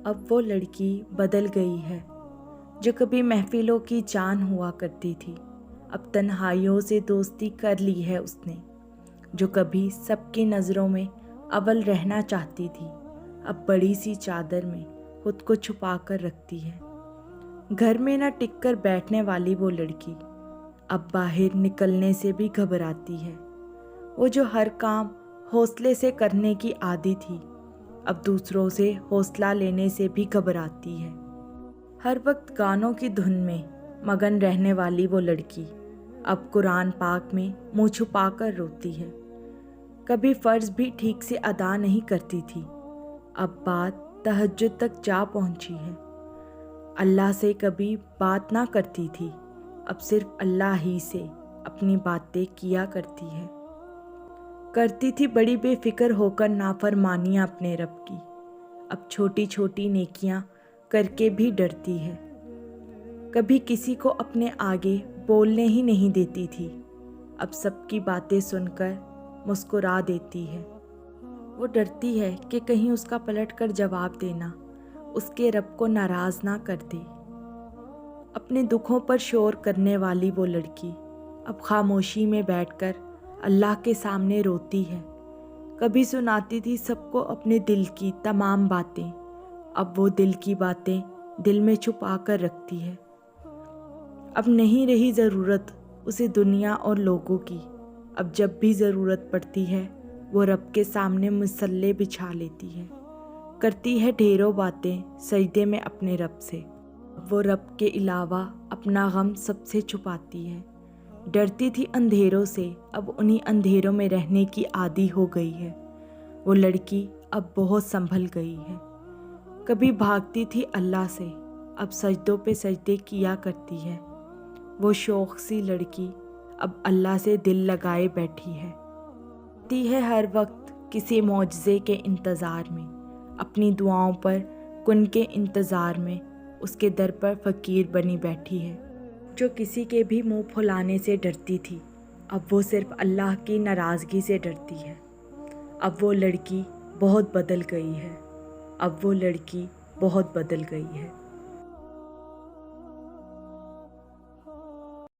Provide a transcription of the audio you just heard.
اب وہ لڑکی بدل گئی ہے جو کبھی محفلوں کی جان ہوا کرتی تھی، اب تنہائیوں سے دوستی کر لی ہے اس نے۔ جو کبھی سب کی نظروں میں اول رہنا چاہتی تھی، اب بڑی سی چادر میں خود کو چھپا کر رکھتی ہے۔ گھر میں نہ ٹک کر بیٹھنے والی وہ لڑکی اب باہر نکلنے سے بھی گھبراتی ہے۔ وہ جو ہر کام حوصلے سے کرنے کی عادی تھی، اب دوسروں سے حوصلہ لینے سے بھی گھبراتی ہے۔ ہر وقت گانوں کی دھن میں مگن رہنے والی وہ لڑکی اب قرآن پاک میں منہ چھپا کر روتی ہے۔ کبھی فرض بھی ٹھیک سے ادا نہیں کرتی تھی، اب بات تہجد تک جا پہنچی ہے۔ اللہ سے کبھی بات نہ کرتی تھی، اب صرف اللہ ہی سے اپنی باتیں کیا کرتی ہے۔ کرتی تھی بڑی بے فکر ہو کر نافرمانیاں اپنے رب کی، اب چھوٹی چھوٹی نیکیاں کر کے بھی ڈرتی ہے۔ کبھی کسی کو اپنے آگے بولنے ہی نہیں دیتی تھی، اب سب کی باتیں سن کر مسکرا دیتی ہے۔ وہ ڈرتی ہے کہ کہیں اس کا پلٹ کر جواب دینا اس کے رب کو ناراض نہ کر دے۔ اپنے دکھوں پر شور کرنے والی وہ لڑکی اب خاموشی میں بیٹھ کر اللہ کے سامنے روتی ہے۔ کبھی سناتی تھی سب کو اپنے دل کی تمام باتیں، اب وہ دل کی باتیں دل میں چھپا کر رکھتی ہے۔ اب نہیں رہی ضرورت اسے دنیا اور لوگوں کی، اب جب بھی ضرورت پڑتی ہے وہ رب کے سامنے مصلے بچھا لیتی ہے۔ کرتی ہے ڈھیروں باتیں سجدے میں اپنے رب سے، اب وہ رب کے علاوہ اپنا غم سب سے چھپاتی ہے۔ ڈرتی تھی اندھیروں سے، اب انہی اندھیروں میں رہنے کی عادی ہو گئی ہے۔ وہ لڑکی اب بہت سنبھل گئی ہے۔ کبھی بھاگتی تھی اللہ سے، اب سجدوں پہ سجدے کیا کرتی ہے۔ وہ شوق سی لڑکی اب اللہ سے دل لگائے بیٹھی ہے۔ تی ہے ہر وقت کسی معجزے کے انتظار میں، اپنی دعاؤں پر کن کے انتظار میں اس کے در پر فقیر بنی بیٹھی ہے۔ جو کسی کے بھی منہ پھلانے سے ڈرتی تھی، اب وہ صرف اللہ کی ناراضگی سے ڈرتی ہے۔ اب وہ لڑکی بہت بدل گئی ہے، اب وہ لڑکی بہت بدل گئی ہے۔